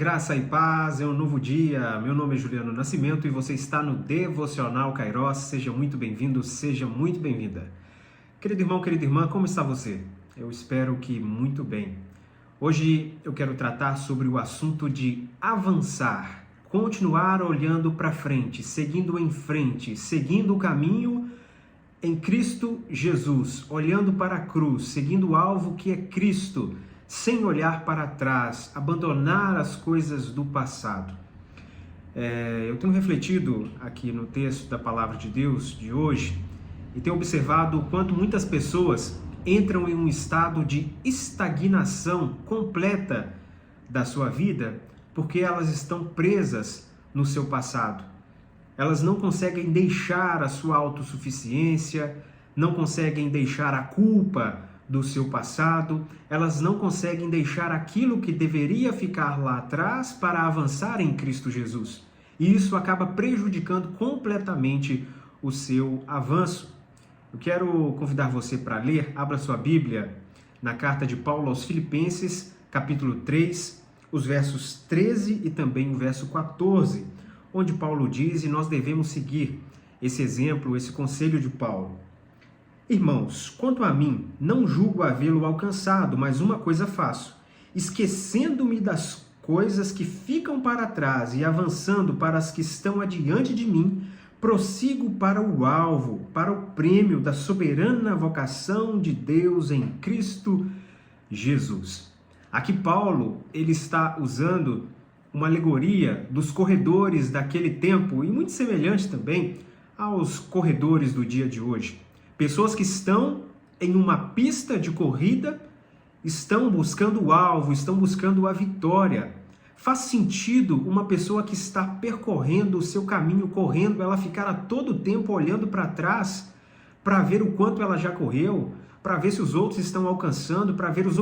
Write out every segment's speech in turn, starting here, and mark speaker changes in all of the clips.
Speaker 1: Graça e paz, é um novo dia. Meu nome é Juliano Nascimento e você está no Devocional Kairos. Seja muito bem-vindo, seja muito bem-vinda. Querido irmão, querida irmã, como está você? Eu espero que muito bem. Hoje eu quero tratar sobre o assunto de avançar, continuar olhando para frente, seguindo em frente, seguindo o caminho em Cristo Jesus, olhando para a cruz, seguindo o alvo que é Cristo, sem olhar para trás, abandonar as coisas do passado. Eu tenho refletido aqui no texto da Palavra de Deus de hoje e tenho observado o quanto muitas pessoas entram em um estado de estagnação completa da sua vida porque elas estão presas no seu passado. Elas não conseguem deixar a sua autossuficiência, não conseguem deixar a culpa do seu passado, elas não conseguem deixar aquilo que deveria ficar lá atrás para avançar em Cristo Jesus. E isso acaba prejudicando completamente o seu avanço. Eu quero convidar você para ler, abra sua Bíblia na carta de Paulo aos Filipenses, capítulo 3, os versos 13 e também o verso 14, onde Paulo diz, e nós devemos seguir esse exemplo, esse conselho de Paulo. Irmãos, quanto a mim, não julgo havê-lo alcançado, mas uma coisa faço, esquecendo-me das coisas que ficam para trás e avançando para as que estão adiante de mim, prossigo para o alvo, para o prêmio da soberana vocação de Deus em Cristo Jesus. Aqui Paulo, ele está usando uma alegoria dos corredores daquele tempo e muito semelhante também aos corredores do dia de hoje. Pessoas que estão em uma pista de corrida, estão buscando o alvo, estão buscando a vitória. Faz sentido uma pessoa que está percorrendo o seu caminho, correndo, ela ficar a todo tempo olhando para trás, para ver o quanto ela já correu, para ver se os outros estão alcançando, para ver os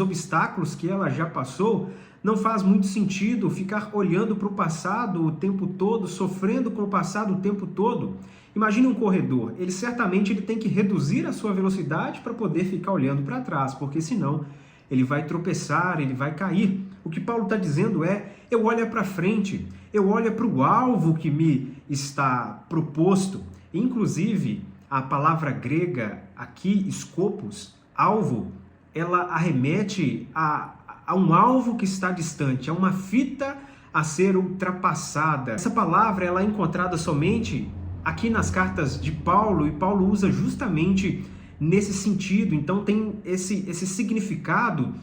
Speaker 1: obstáculos que ela já passou? Não faz muito sentido ficar olhando para o passado o tempo todo, sofrendo com o passado o tempo todo. Imagine um corredor, ele certamente tem que reduzir a sua velocidade para poder ficar olhando para trás, porque senão ele vai tropeçar, ele vai cair. O que Paulo está dizendo é, eu olho para frente, eu olho para o alvo que me está proposto. Inclusive, a palavra grega aqui, scopus, alvo, ela arremete a um alvo que está distante, a uma fita a ser ultrapassada. Essa palavra ela é encontrada somente aqui nas cartas de Paulo, e Paulo usa justamente nesse sentido. Então tem esse significado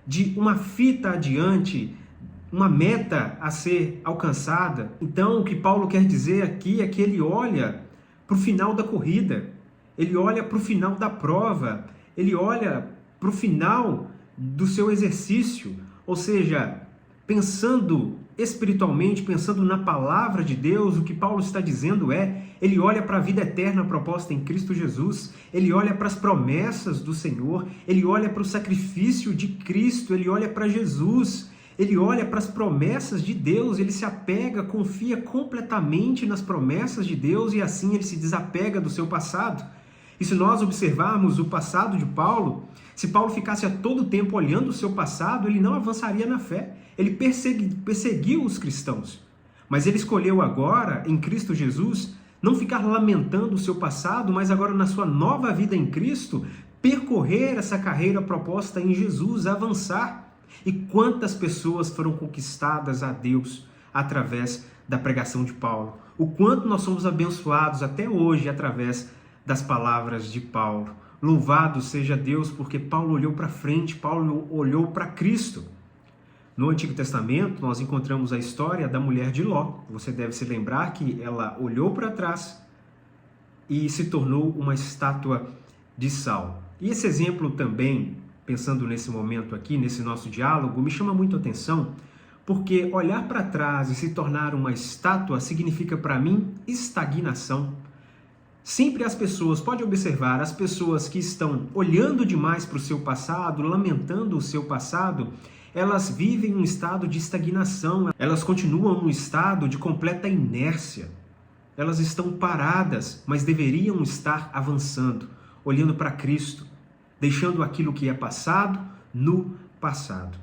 Speaker 1: de uma fita adiante, uma meta a ser alcançada. Então o que Paulo quer dizer aqui é que ele olha para o final da corrida, ele olha para o final da prova, ele olha para o final do seu exercício, ou seja, pensando espiritualmente, pensando na palavra de Deus, o que Paulo está dizendo é, ele olha para a vida eterna proposta em Cristo Jesus, ele olha para as promessas do Senhor, ele olha para o sacrifício de Cristo, ele olha para Jesus, ele olha para as promessas de Deus, ele se apega, confia completamente nas promessas de Deus e assim ele se desapega do seu passado. E se nós observarmos o passado de Paulo, se Paulo ficasse a todo tempo olhando o seu passado, ele não avançaria na fé. Ele perseguiu os cristãos. Mas ele escolheu agora, em Cristo Jesus, não ficar lamentando o seu passado, mas agora na sua nova vida em Cristo, percorrer essa carreira proposta em Jesus, avançar. E quantas pessoas foram conquistadas a Deus através da pregação de Paulo. O quanto nós somos abençoados até hoje através das palavras de Paulo. Louvado seja Deus, porque Paulo olhou para frente, Paulo olhou para Cristo. No Antigo Testamento, nós encontramos a história da mulher de Ló. Você deve se lembrar que ela olhou para trás e se tornou uma estátua de sal. E esse exemplo também, pensando nesse momento aqui, nesse nosso diálogo, me chama muito a atenção, porque olhar para trás e se tornar uma estátua significa para mim estagnação. Sempre as pessoas, pode observar, as pessoas que estão olhando demais para o seu passado, lamentando o seu passado, elas vivem um estado de estagnação, elas continuam num estado de completa inércia. Elas estão paradas, mas deveriam estar avançando, olhando para Cristo, deixando aquilo que é passado no passado.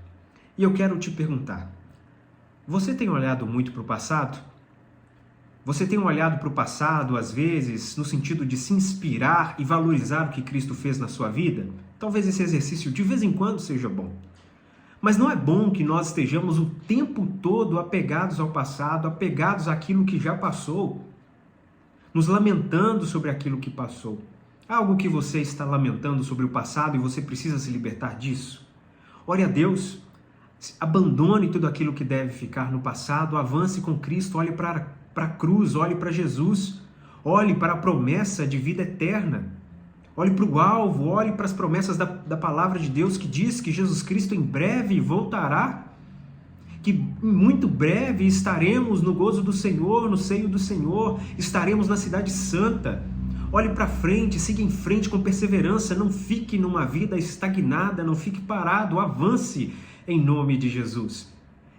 Speaker 1: E eu quero te perguntar, Você tem olhado muito para o passado? Você tem olhado para o passado, às vezes, no sentido de se inspirar e valorizar o que Cristo fez na sua vida? Talvez esse exercício de vez em quando seja bom. Mas não é bom que nós estejamos o tempo todo apegados ao passado, apegados àquilo que já passou, nos lamentando sobre aquilo que passou. Há algo que você está lamentando sobre o passado e você precisa se libertar disso? Ore a Deus, abandone tudo aquilo que deve ficar no passado, avance com Cristo, olhe para a cruz, olhe para Jesus, olhe para a promessa de vida eterna. Olhe para o alvo, olhe para as promessas da palavra de Deus que diz que Jesus Cristo em breve voltará, que muito breve estaremos no gozo do Senhor, no seio do Senhor, estaremos na cidade santa. Olhe para frente, siga em frente com perseverança, não fique numa vida estagnada, não fique parado, avance em nome de Jesus.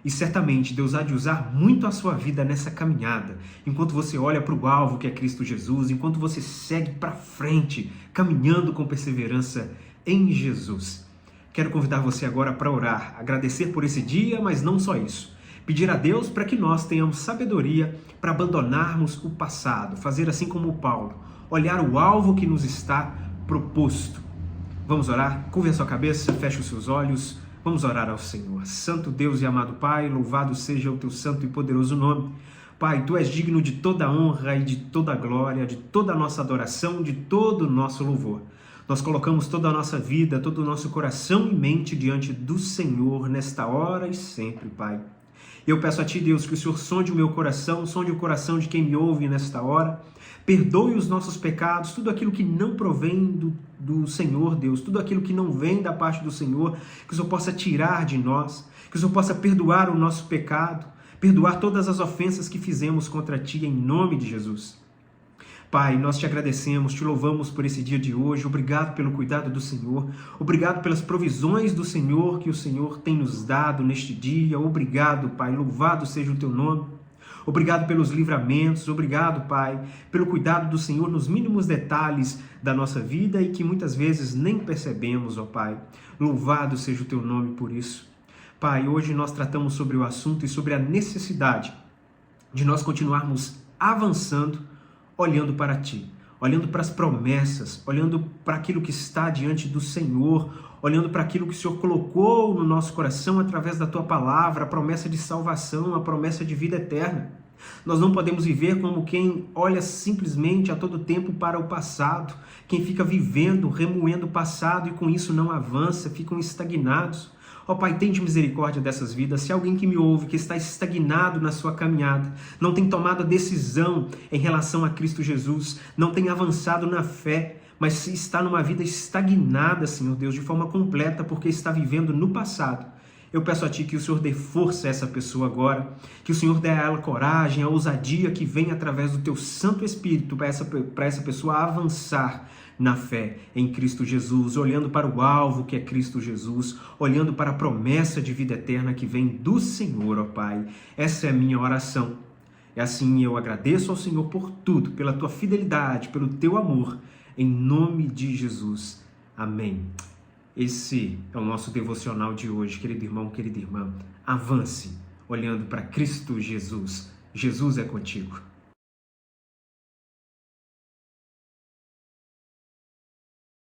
Speaker 1: E certamente Deus há de usar muito a sua vida nessa caminhada, enquanto você olha para o alvo que é Cristo Jesus, enquanto você segue para frente, caminhando com perseverança em Jesus. Quero convidar você agora para orar, agradecer por esse dia, mas não só isso. Pedir a Deus para que nós tenhamos sabedoria para abandonarmos o passado, fazer assim como Paulo, olhar o alvo que nos está proposto. Vamos orar? Curve a sua cabeça, feche os seus olhos. Vamos orar ao Senhor. Santo Deus e amado Pai, louvado seja o teu santo e poderoso nome. Pai, tu és digno de toda honra e de toda glória, de toda a nossa adoração, de todo o nosso louvor. Nós colocamos toda a nossa vida, todo o nosso coração e mente diante do Senhor nesta hora e sempre, Pai. Eu peço a Ti, Deus, que o Senhor sonde o meu coração, sonde o coração de quem me ouve nesta hora. Perdoe os nossos pecados, tudo aquilo que não provém do Senhor, Deus, tudo aquilo que não vem da parte do Senhor, que o Senhor possa tirar de nós, que o Senhor possa perdoar o nosso pecado, perdoar todas as ofensas que fizemos contra Ti, em nome de Jesus. Pai, nós te agradecemos, te louvamos por esse dia de hoje, obrigado pelo cuidado do Senhor, obrigado pelas provisões do Senhor que o Senhor tem nos dado neste dia, obrigado, Pai, louvado seja o teu nome. Obrigado pelos livramentos, obrigado, Pai, pelo cuidado do Senhor nos mínimos detalhes da nossa vida e que muitas vezes nem percebemos, ó Pai. Louvado seja o teu nome por isso. Pai, hoje nós tratamos sobre o assunto e sobre a necessidade de nós continuarmos avançando, olhando para Ti, olhando para as promessas, olhando para aquilo que está diante do Senhor, olhando para aquilo que o Senhor colocou no nosso coração através da Tua palavra, a promessa de salvação, a promessa de vida eterna. Nós não podemos viver como quem olha simplesmente a todo tempo para o passado, quem fica vivendo, remoendo o passado e com isso não avança, ficam estagnados. Ó Pai, tende misericórdia dessas vidas. Se alguém que me ouve, que está estagnado na sua caminhada, não tem tomado a decisão em relação a Cristo Jesus, não tem avançado na fé, mas está numa vida estagnada, Senhor Deus, de forma completa, porque está vivendo no passado. Eu peço a Ti que o Senhor dê força a essa pessoa agora, que o Senhor dê a ela coragem, a ousadia que vem através do Teu Santo Espírito para essa pessoa avançar na fé em Cristo Jesus, olhando para o alvo que é Cristo Jesus, olhando para a promessa de vida eterna que vem do Senhor, ó Pai. Essa é a minha oração. E assim eu agradeço ao Senhor por tudo, pela Tua fidelidade, pelo Teu amor, em nome de Jesus. Amém. Esse é o nosso devocional de hoje, querido irmão, querida irmã. Avance, olhando para Cristo Jesus. Jesus é contigo.